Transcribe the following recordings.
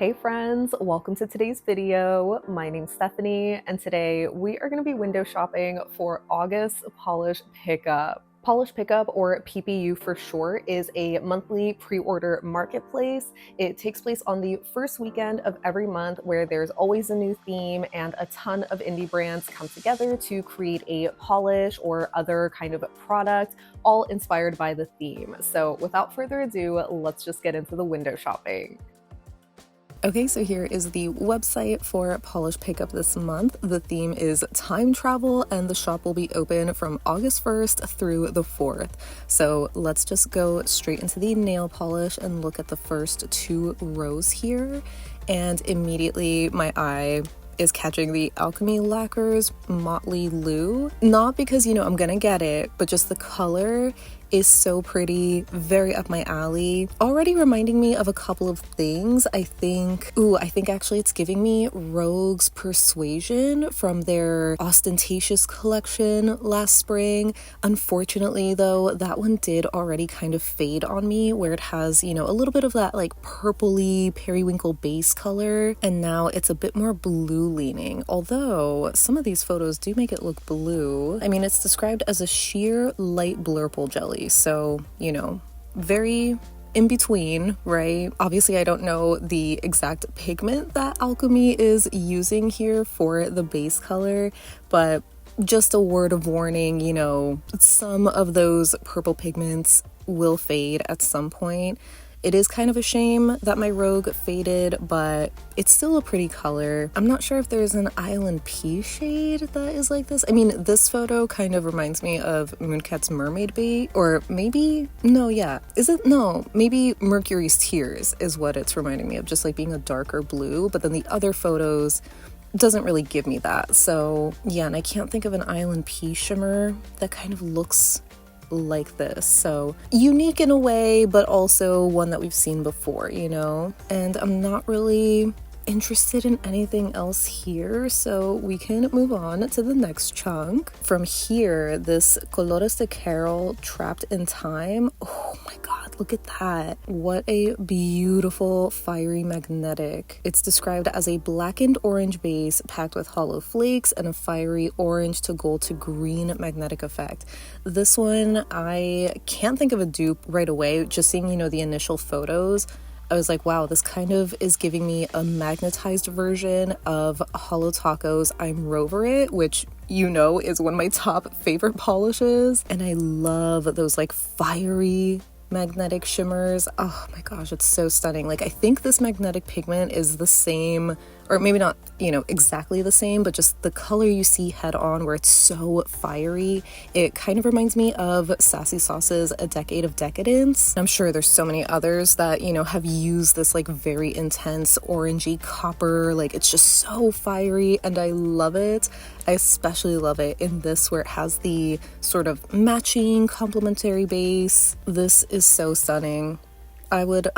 Hey friends, welcome to today's video. My name's Stephanie, and today we are going to be window shopping for August Polish Pickup. Polish Pickup, or PPU for short, is a monthly pre-order marketplace. It takes place on the first weekend of every month, where there's always a new theme and a ton of indie brands come together to create a polish or other kind of product, all inspired by the theme. So without further ado, let's just get into the window shopping. Okay, so here is the website for Polish Pickup this month. The theme is time travel, and the shop will be open from August 1st through the 4th. So let's just go straight into the nail polish and look at the first two rows here. And immediately my eye is catching the Alchemy Lacquers Motley Lou. Not because, I'm gonna get it, but just the color is so pretty, very up my alley. Already reminding me of a couple of things. I think actually it's giving me Rogue's Persuasion from their Ostentatious collection last spring. Unfortunately though, that one did already kind of fade on me, where it has, a little bit of that like purpley periwinkle base color, and now it's a bit more blue leaning. Although some of these photos do make it look blue. I mean, it's described as a sheer light blurple jelly. So, very in between, right? Obviously, I don't know the exact pigment that Alchemy is using here for the base color, but just a word of warning, some of those purple pigments will fade at some point. It is kind of a shame that my Rogue faded, but it's still a pretty color. I'm not sure if there's an Island Pea shade that is like this. I mean, this photo kind of reminds me of Mooncat's Mermaid Bait, or maybe, maybe Mercury's Tears is what it's reminding me of, just like being a darker blue, but then the other photos doesn't really give me that. So yeah, and I can't think of an Island Pea shimmer that kind of looks like this. So unique in a way, but also one that we've seen before, and I'm not really interested in anything else here, so we can move on to the next chunk. From here, this Colores de Carol Trapped in Time. Oh my god, look at that. What a beautiful fiery magnetic. It's described as a blackened orange base packed with hollow flakes and a fiery orange to gold to green magnetic effect. This one, I can't think of a dupe right away. Just seeing, the initial photos, I was like, wow, this kind of is giving me a magnetized version of Holo Taco's I'm Rover It, which is one of my top favorite polishes. And I love those like fiery magnetic shimmers. Oh my gosh, it's so stunning. Like, I think this magnetic pigment is the same, or maybe not, exactly the same, but just the color you see head on, where it's so fiery. It kind of reminds me of Sassy Sauce's A Decade of Decadence. I'm sure there's so many others that, have used this like very intense orangey copper. Like, it's just so fiery, and I love it. I especially love it in this, where it has the sort of matching complementary base. This is so stunning. I would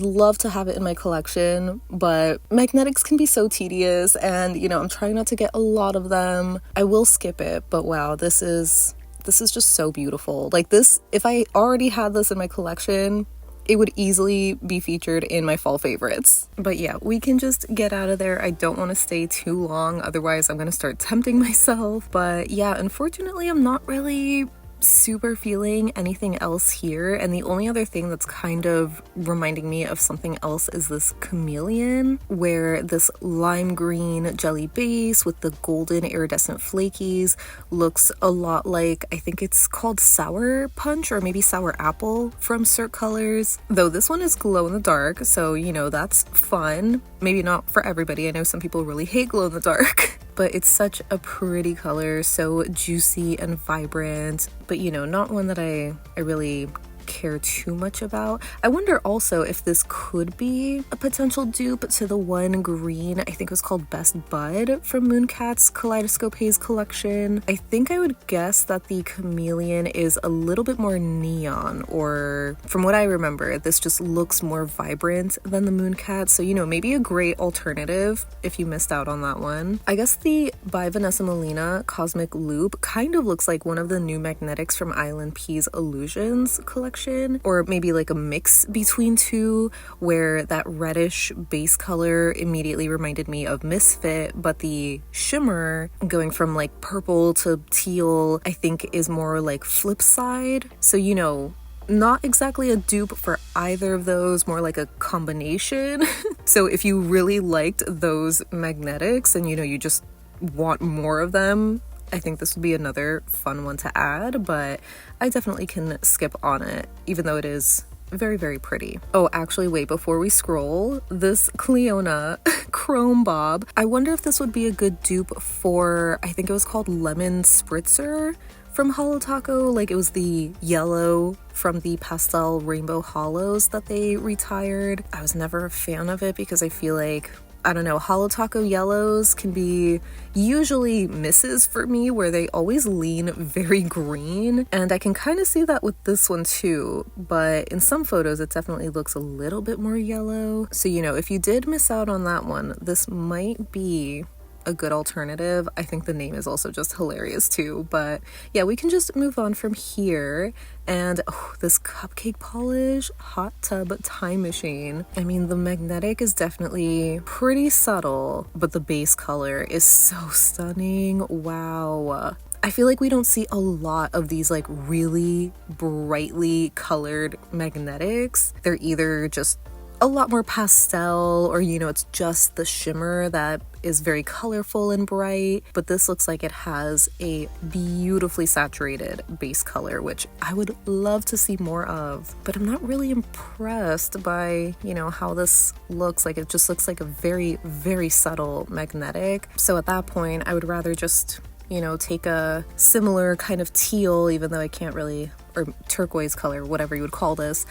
love to have it in my collection, but magnetics can be so tedious, and I'm trying not to get a lot of them. I will skip it, but wow, this is just so beautiful. Like, this, if I already had this in my collection, it would easily be featured in my fall favorites. But yeah, we can just get out of there. I don't want to stay too long, otherwise I'm going to start tempting myself. But yeah, unfortunately, I'm not really super feeling anything else here, and the only other thing that's kind of reminding me of something else is this Chameleon, where this lime green jelly base with the golden iridescent flakies looks a lot like, I think it's called Sour Punch or maybe Sour Apple from Cert Colors, though this one is glow in the dark, so that's fun. Maybe not for everybody. I know some people really hate glow in the dark. But it's such a pretty color, so juicy and vibrant, but not one that I really care too much about. I wonder also if this could be a potential dupe to the one green, I think it was called Best Bud from Mooncat's Kaleidoscope Haze collection. I think I would guess that the Chameleon is a little bit more neon, or from what I remember, this just looks more vibrant than the Mooncat, so maybe a great alternative if you missed out on that one. I guess the by Vanessa Molina Cosmic Loop kind of looks like one of the new magnetics from Island P's Illusions collection, collection, or maybe like a mix between two, where that reddish base color immediately reminded me of Misfit, but the shimmer going from like purple to teal, I think is more like flip side. So, you know, not exactly a dupe for either of those, more like a combination. So if you really liked those magnetics and, you know, you just want more of them, I think this would be another fun one to add, but I definitely can skip on it, even though it is very, very pretty. Oh, actually, wait, before we scroll, this Cleona Chrome Bob, I wonder if this would be a good dupe for, I think it was called Lemon Spritzer from Holo Taco. Like, it was the yellow from the pastel rainbow holos that they retired. I was never a fan of it because I feel like, I don't know, Holo Taco yellows can be usually misses for me, where they always lean very green, and I can kind of see that with this one too, but in some photos it definitely looks a little bit more yellow. So, you know, if you did miss out on that one, this might be a good alternative. I think the name is also just hilarious too, but yeah, we can just move on from here. And this cupcake polish hot tub time machine. I mean, the magnetic is definitely pretty subtle, but the base color is so stunning. Wow. I feel like we don't see a lot of these like really brightly colored magnetics. They're either just a lot more pastel, or, you know, it's just the shimmer that is very colorful and bright, but this looks like it has a beautifully saturated base color, which I would love to see more of, but I'm not really impressed by, you know, how this looks. Like, it just looks like a very, very subtle magnetic. So at that point, I would rather just, you know, take a similar kind of teal, even though I can't really, or turquoise color, whatever you would call this,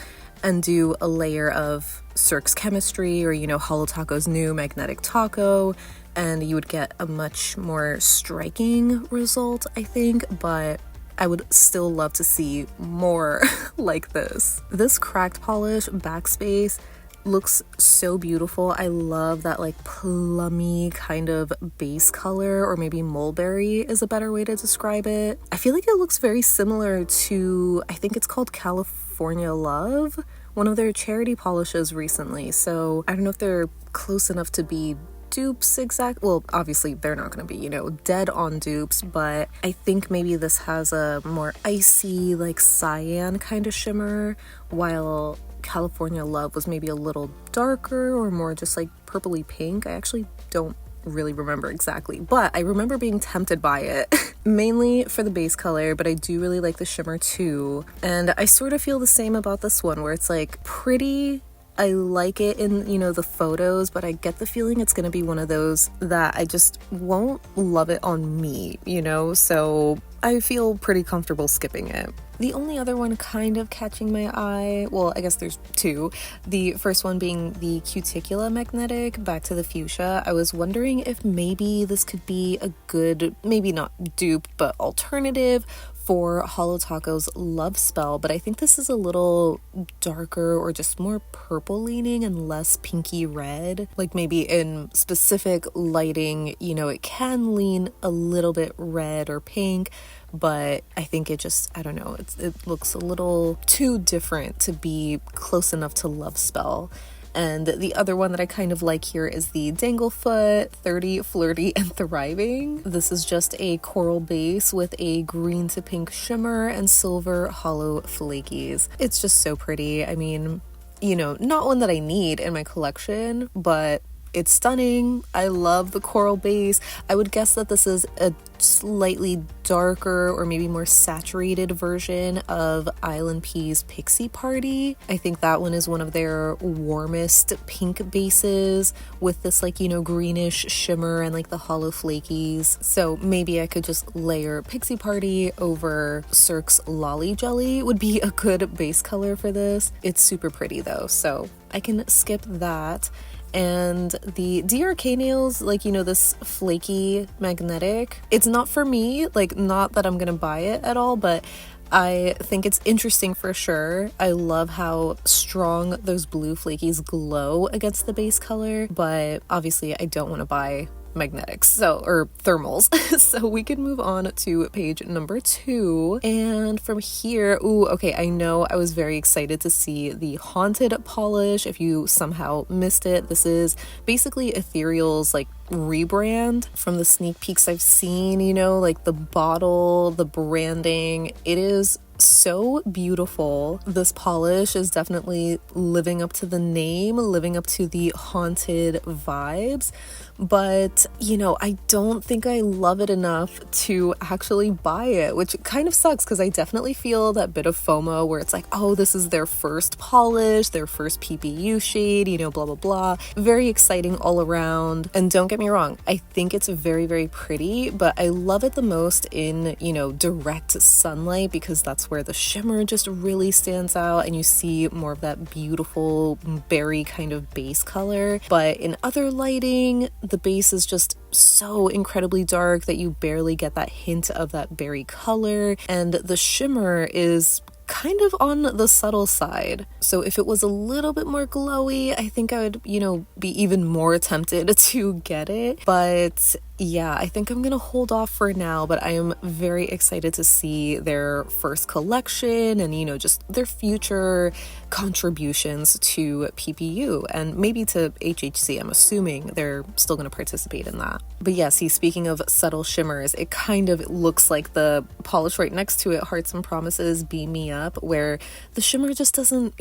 and do a layer of Cirque's Chemistry, or, you know, Holo Taco's new Magnetic Taco, and you would get a much more striking result, I think, but I would still love to see more like this. This cracked polish backspace looks so beautiful. I love that like plummy kind of base color, or maybe mulberry is a better way to describe it. I feel like it looks very similar to, I think it's called California Love, one of their charity polishes recently. So I don't know if they're close enough to be dupes exact. Well, obviously they're not going to be, you know, dead on dupes, but I think maybe this has a more icy, like cyan kind of shimmer, while California Love was maybe a little darker or more just like purpley pink. I actually don't really remember exactly, but I remember being tempted by it mainly for the base color, but I do really like the shimmer too. And I sort of feel the same about this one, where it's like pretty, I like it in, you know, the photos, but I get the feeling it's going to be one of those that I just won't love it on me, you know, so I feel pretty comfortable skipping it. The only other one kind of catching my eye, well, I guess there's two. The first one being the Cuticula Magnetic, Back to the Fuchsia. I was wondering if maybe this could be a good, maybe not dupe, but alternative for Holo Taco's Love Spell, but I think this is a little darker, or just more purple leaning and less pinky red. Like, maybe in specific lighting, you know, it can lean a little bit red or pink, but I think it just, I don't know, it looks a little too different to be close enough to Love Spell. And the other one that I kind of like here is the Danglefoot 30 Flirty and Thriving. This is just a coral base with a green to pink shimmer and silver hollow flakies. It's just so pretty. I mean, you know, not one that I need in my collection, but it's stunning. I love the coral base. I would guess that this is a slightly darker or maybe more saturated version of Island P's Pixie Party. I think that one is one of their warmest pink bases with this, like, you know, greenish shimmer and like the hollow flakies. So maybe I could just layer Pixie Party over Cirque's Lolly Jelly would be a good base color for this. It's super pretty though, so I can skip that. And the DRK nails, like, you know, this flaky magnetic, it's not for me, like, not that I'm gonna buy it at all, but I think it's interesting for sure. I love how strong those blue flakies glow against the base color, but obviously I don't want to buy magnetics, or thermals. So we can move on to page number 2. And from here, okay, I know I was very excited to see the Haunted polish. If you somehow missed it, this is basically Ethereal's like rebrand. From the sneak peeks I've seen, like the bottle, the branding, it is so beautiful. This polish is definitely living up to the name, living up to the Haunted vibes, but I don't think I love it enough to actually buy it, which kind of sucks because I definitely feel that bit of FOMO where it's like, oh, this is their first polish, their first PPU shade, blah blah blah. Very exciting all around. And don't get me wrong, I think it's very, very pretty, but I love it the most in direct sunlight, because that's where the shimmer just really stands out and you see more of that beautiful berry kind of base color. But in other lighting, the base is just so incredibly dark that you barely get that hint of that berry color, and the shimmer is kind of on the subtle side. So if it was a little bit more glowy, I think I would, be even more tempted to get it. But yeah, I think I'm gonna hold off for now, but I am very excited to see their first collection and, just their future contributions to PPU and maybe to HHC. I'm assuming they're still gonna participate in that. But yeah, see, speaking of subtle shimmers, it kind of looks like the polish right next to it, Hearts and Promises Beam Me Up, where the shimmer just doesn't,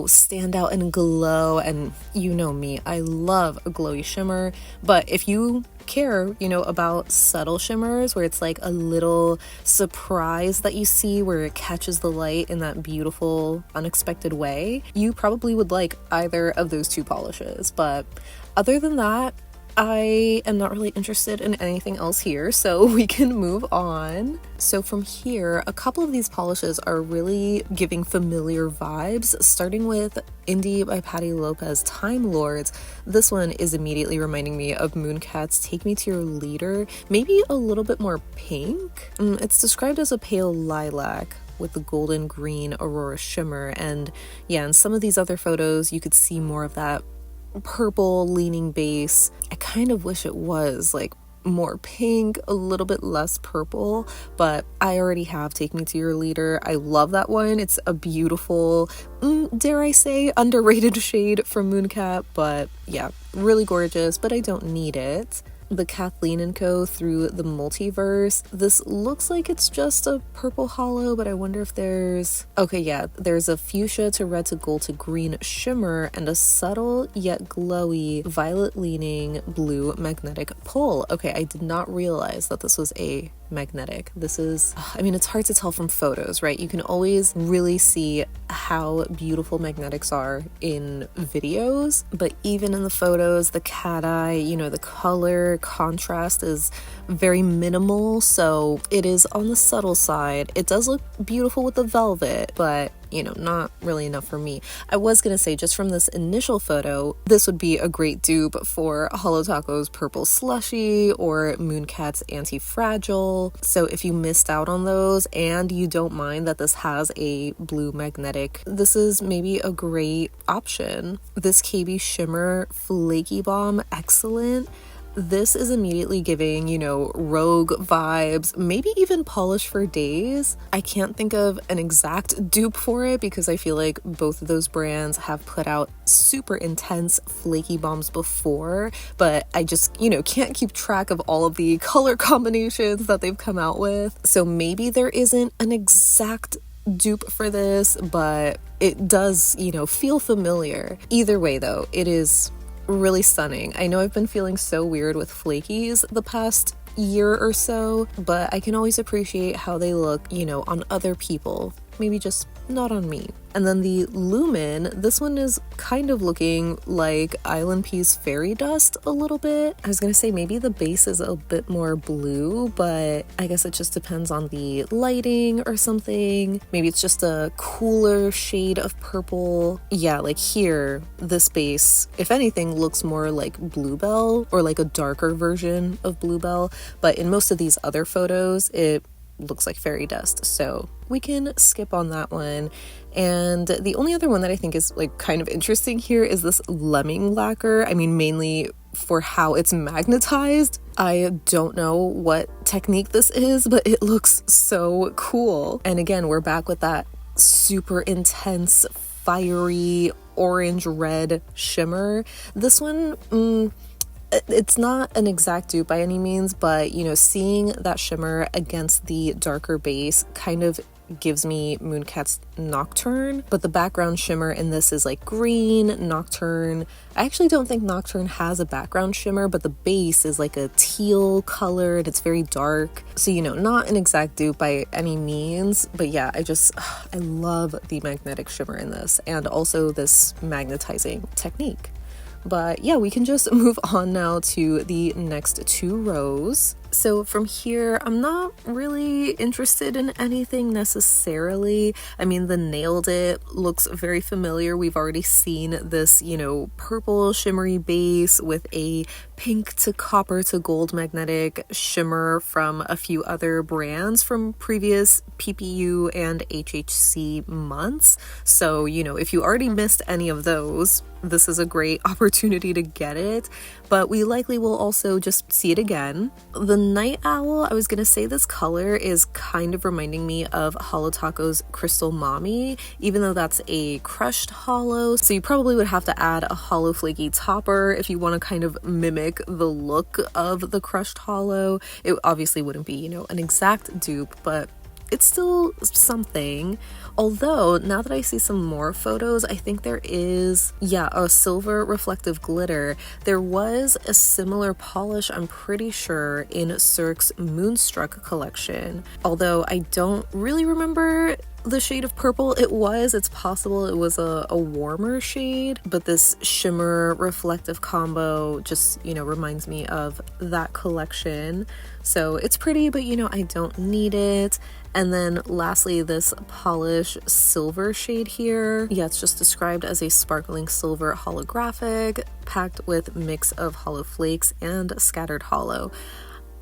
stand out and glow. And me, I love a glowy shimmer, but if you care, about subtle shimmers where it's like a little surprise that you see where it catches the light in that beautiful, unexpected way, you probably would like either of those two polishes. But other than that, I am not really interested in anything else here, so we can move on. So from here, a couple of these polishes are really giving familiar vibes, starting with Indie by Patti Lopez, Time Lords. This one is immediately reminding me of Mooncat's Take Me to Your Leader, maybe a little bit more pink. It's described as a pale lilac with the golden green aurora shimmer, and yeah, in some of these other photos you could see more of that purple leaning base. I kind of wish it was like more pink, a little bit less purple, but I already have Take Me to Your Leader. I love that one. It's a beautiful, dare I say, underrated shade from Mooncat, but yeah, really gorgeous, but I don't need it. The Kathleen & Co. Through the Multiverse. This looks like it's just a purple hollow, but I wonder if there's a fuchsia to red to gold to green shimmer and a subtle yet glowy violet leaning blue magnetic pull. Okay, I did not realize that this was a magnetic. This is, it's hard to tell from photos, right? You can always really see how beautiful magnetics are in videos, but even in the photos, the cat eye, the color contrast is very minimal, so it is on the subtle side. It does look beautiful with the velvet, but not really enough for me. I was gonna say, just from this initial photo, this would be a great dupe for Holo Taco's Purple Slushy or Mooncat's Anti-Fragile. So if you missed out on those and you don't mind that this has a blue magnetic, this is maybe a great option. This KBShimmer Flaky Bomb, excellent. This is immediately giving, Rogue vibes, maybe even Polish for Days. I can't think of an exact dupe for it because I feel like both of those brands have put out super intense flaky bombs before, but I just, can't keep track of all of the color combinations that they've come out with. So maybe there isn't an exact dupe for this, but it does, feel familiar. Either way though, it is really stunning. I know I've been feeling so weird with flakies the past year or so, but I can always appreciate how they look, on other people. Maybe just not on me. And then the Lumen, this one is kind of looking like Island Pea's Fairy Dust a little bit. I was gonna say maybe the base is a bit more blue, but I guess it just depends on the lighting or something. Maybe it's just a cooler shade of purple. Yeah, like here, this base, if anything, looks more like Bluebell or like a darker version of Bluebell, but in most of these other photos, it looks like Fairy Dust, so we can skip on that one. And the only other one that I think is like kind of interesting here is this Lemming lacquer. Mainly for how it's magnetized. I don't know what technique this is, but it looks so cool. And again, we're back with that super intense, fiery orange red shimmer. This one, it's not an exact dupe by any means, but you know, seeing that shimmer against the darker base kind of gives me Mooncat's Nocturne, but the background shimmer in this is like green Nocturne. I actually don't think Nocturne has a background shimmer, but the base is like a teal colored. It's very dark, so you know, not an exact dupe by any means, but yeah, I love the magnetic shimmer in this, and also this magnetizing technique. But yeah, we can just move on now to the next 2 rows. So from here, I'm not really interested in anything necessarily. I mean, the Nailed It looks very familiar. We've already seen this, you know, purple shimmery base with a pink to copper to gold magnetic shimmer from a few other brands from previous PPU and HHC months. So, you know, if you already missed any of those, this is a great opportunity to get it, but we likely will also just see it again. The Night Owl, I was gonna say this color is kind of reminding me of Holo Taco's Crystal Mommy, even though that's a crushed holo, so you probably would have to add a holo flaky topper if you want to kind of mimic the look of the crushed holo. It obviously wouldn't be, you know, an exact dupe, but it's still something. Although, now that I see some more photos, I think there is, yeah, a silver reflective glitter. There was a similar polish, I'm pretty sure, in Cirque's Moonstruck collection. Although I don't really remember the shade of purple it's possible it was a warmer shade, but this shimmer reflective combo just, you know, reminds me of that collection. So it's pretty, but you know, I don't need it. And then lastly, this polish silver shade here. Yeah, it's just described as a sparkling silver holographic packed with mix of holo flakes and scattered holo.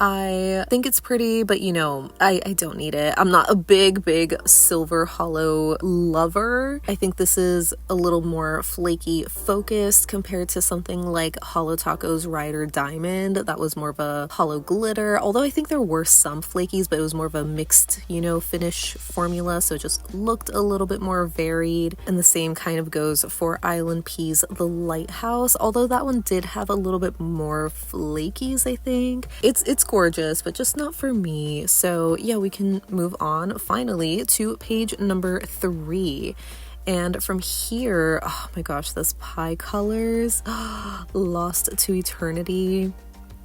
I think it's pretty, but you know, I don't need it. I'm not a big silver holo lover. I think this is a little more flaky focused compared to something like Holo Taco's Rider Diamond. That was more of a holo glitter, although I think there were some flakies, but it was more of a mixed, you know, finish formula, so it just looked a little bit more varied. And the same kind of goes for Island P's The Lighthouse, although that one did have a little bit more flakies, I think. It's gorgeous, but just not for me. So yeah, we can move on finally to page number 3. And from here, oh my gosh, this pie colors, Lost to Eternity.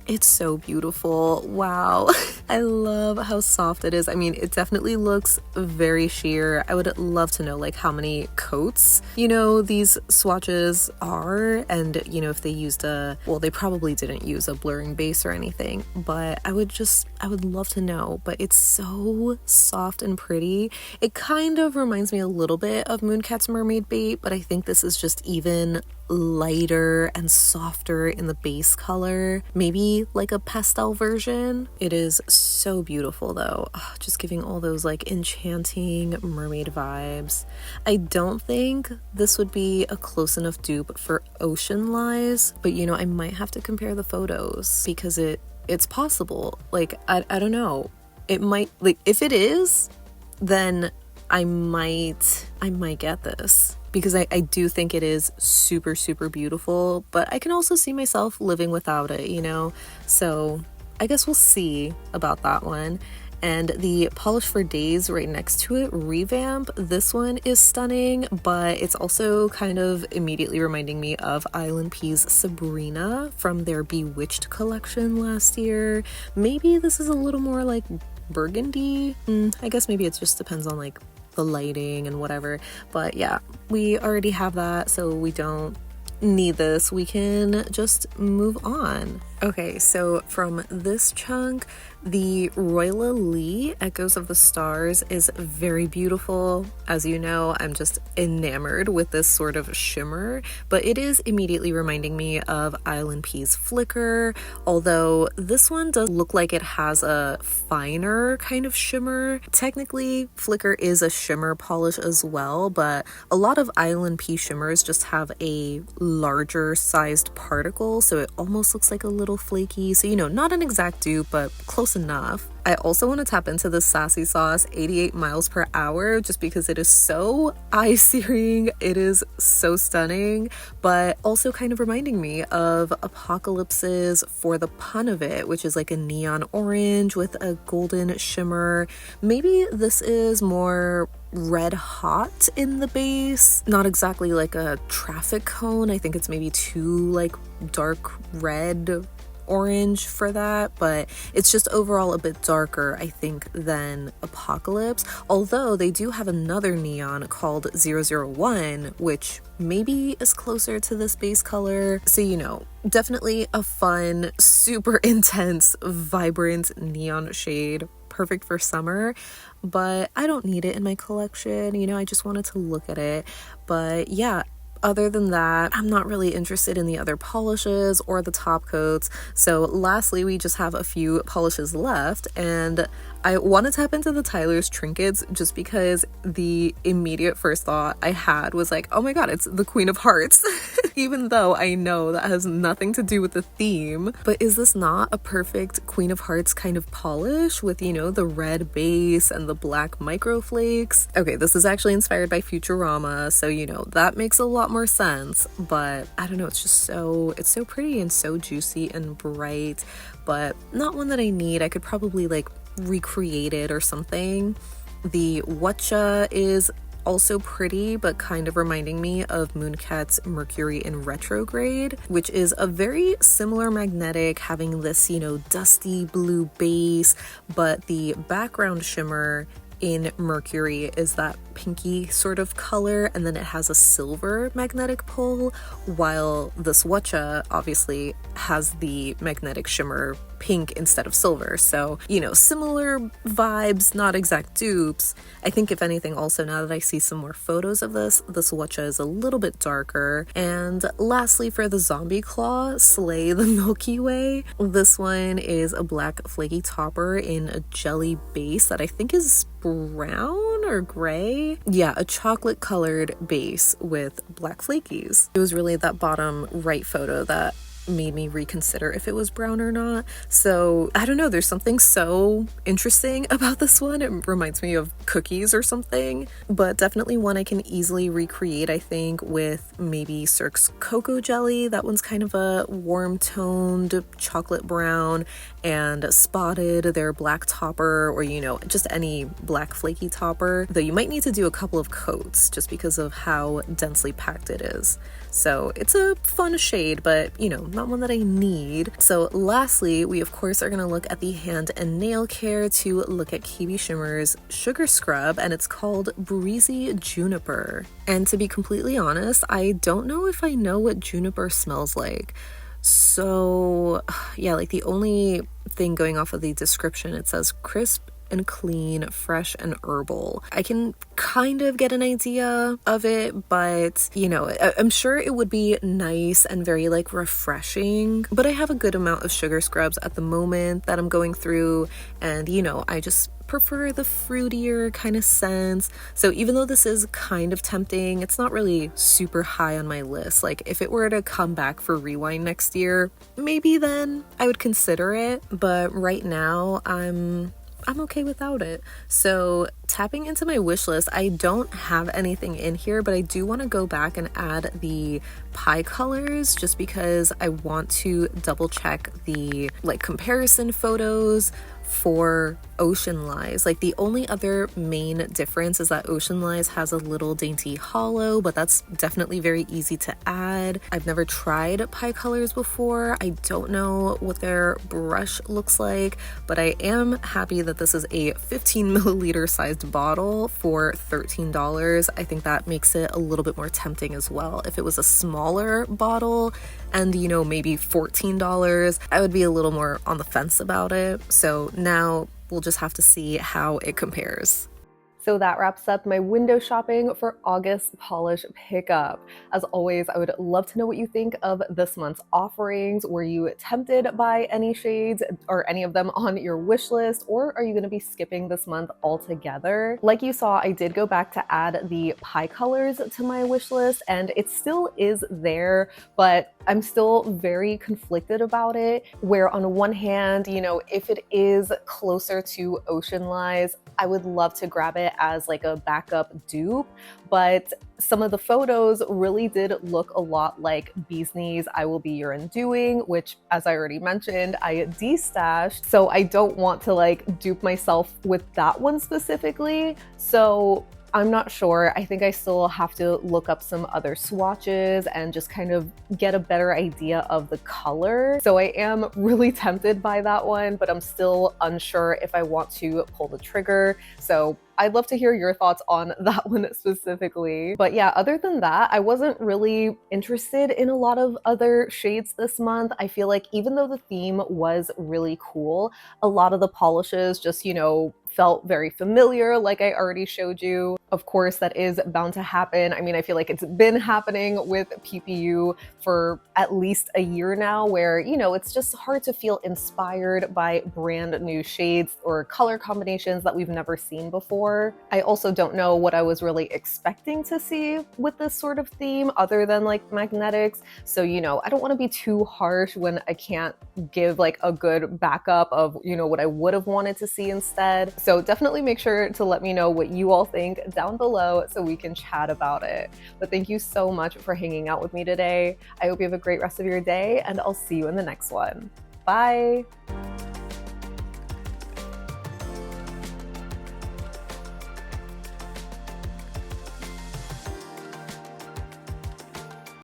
It's so beautiful. Wow. I love how soft it is. I mean, it definitely looks very sheer. I would love to know like how many coats, you know, these swatches are, and you know, if they used well, they probably didn't use a blurring base or anything, but I would love to know. But it's so soft and pretty. It kind of reminds me a little bit of Mooncat's Mermaid Bait, but I think this is just even lighter and softer in the base color, maybe like a pastel version. It is so beautiful though. Just giving all those like enchanting mermaid vibes. I don't think this would be a close enough dupe for Ocean Lies, but you know, I might have to compare the photos because it's possible. Like I don't know, it might, like if it is, then I might get this, because I do think it is super beautiful, but I can also see myself living without it, you know? So I guess we'll see about that one. And the Polish for Days right next to it, Revamp, this one is stunning, but it's also kind of immediately reminding me of Island P's Sabrina from their Bewitched collection last year. Maybe this is a little more like burgundy. I guess maybe it just depends on like the lighting and whatever, but yeah, we already have that, so we don't need this. We can just move on. Okay, so from this chunk, The Royla Lee Echoes of the Stars is very beautiful. As you know, I'm just enamored with this sort of shimmer, but it is immediately reminding me of Island Pea's Flicker, although this one does look like it has a finer kind of shimmer. Technically, Flicker is a shimmer polish as well, but a lot of Island Pea shimmers just have a larger sized particle, so it almost looks like a little flaky. So, not an exact dupe, but close enough. I also want to tap into the Sassy Sauce 88 miles per hour just because it is so eye-searing. It is so stunning, but also kind of reminding me of Apocalypse's For the Pun of It, which is like a neon orange with a golden shimmer. Maybe this is more red hot in the base, not exactly like a traffic cone. I think it's maybe too like dark red orange for that, but it's just overall a bit darker, I think, than Apocalypse, although they do have another neon called 001, which maybe is closer to this base color. So, definitely a fun, super intense, vibrant neon shade, perfect for summer, but I don't need it in my collection. I just wanted to look at it. But yeah, other than that, I'm not really interested in the other polishes or the top coats. So lastly, we just have a few polishes left, and I want to tap into the Tyler's trinkets just because the immediate first thought I had was like, oh my god, it's the Queen of Hearts. Even though I know that has nothing to do with the theme. But is this not a perfect Queen of Hearts kind of polish with, the red base and the black microflakes? Okay, this is actually inspired by Futurama, so that makes a lot more sense. But I don't know, it's so pretty and so juicy and bright, but not one that I need. I could probably like recreate it or something. The Watcha is also pretty, but kind of reminding me of Mooncat's Mercury in Retrograde, which is a very similar magnetic, having this, dusty blue base, but the background shimmer in Mercury is that pinky sort of color, and then it has a silver magnetic pull, while this Watcha obviously has the magnetic shimmer pink instead of silver. So, similar vibes, not exact dupes. I think if anything, also now that I see some more photos of this Watcha is a little bit darker. And lastly, for the Zombie Claw, Slay the Milky Way. This one is a black flaky topper in a jelly base that I think is brown or gray. Yeah, a chocolate colored base with black flakies. It was really that bottom right photo that made me reconsider if it was brown or not. So I don't know, there's something so interesting about this one. It reminds me of cookies or something, but definitely one I can easily recreate, I think, with maybe Cirque's Cocoa Jelly. That one's kind of a warm toned chocolate brown, and Spotted, their black topper, or just any black flaky topper, though you might need to do a couple of coats just because of how densely packed it is. So it's a fun shade, but not one that I need. So lastly, we of course are going to look at the hand and nail care to look at KBShimmer's Sugar Scrub, and it's called Breezy Juniper. And to be completely honest, I don't know if I know what juniper smells like. So yeah, like the only thing going off of the description, it says crisp and clean, fresh and herbal. I can kind of get an idea of it, but I'm sure it would be nice and very like refreshing. But I have a good amount of sugar scrubs at the moment that I'm going through, and I just prefer the fruitier kind of scents. So even though this is kind of tempting, it's not really super high on my list. Like if it were to come back for Rewind next year, maybe then I would consider it, but right now I'm okay without it. So tapping into my wish list, I don't have anything in here, but I do want to go back and add the pie colors just because I want to double check the comparison photos for Ocean Lies. Like the only other main difference is that Ocean Lies has a little dainty hollow, but that's definitely very easy to add. I've never tried pie colors before. I don't know what their brush looks like, but I am happy that this is a 15 milliliter sized bottle for $13. I think that makes it a little bit more tempting as well. If it was a smaller bottle and maybe $14, I would be a little more on the fence about it. So now we'll just have to see how it compares. So that wraps up my window shopping for August polish pickup. As always, I would love to know what you think of this month's offerings. Were you tempted by any shades or any of them on your wish list, or are you going to be skipping this month altogether? Like you saw, I did go back to add the pie colors to my wish list, and it still is there, but I'm still very conflicted about it, where on one hand, you know, if it is closer to Ocean Lies, I would love to grab it as like a backup dupe, but some of the photos really did look a lot like Bee's Knees I Will Be Your Undoing, which, as I already mentioned, I destashed, so I don't want to like dupe myself with that one specifically. So I'm not sure. I think I still have to look up some other swatches and just kind of get a better idea of the color. So I am really tempted by that one, but I'm still unsure if I want to pull the trigger. So I'd love to hear your thoughts on that one specifically. But yeah, other than that, I wasn't really interested in a lot of other shades this month. I feel like even though the theme was really cool, a lot of the polishes just, you know, felt very familiar, like I already showed you. Of course, that is bound to happen. I mean, I feel like it's been happening with PPU for at least a year now, where, you know, it's just hard to feel inspired by brand new shades or color combinations that we've never seen before. I also don't know what I was really expecting to see with this sort of theme other than like magnetics. So, you know, I don't want to be too harsh when I can't give like a good backup of, you know, what I would have wanted to see instead. So definitely make sure to let me know what you all think down below so we can chat about it. But thank you so much for hanging out with me today. I hope you have a great rest of your day, and I'll see you in the next one. Bye!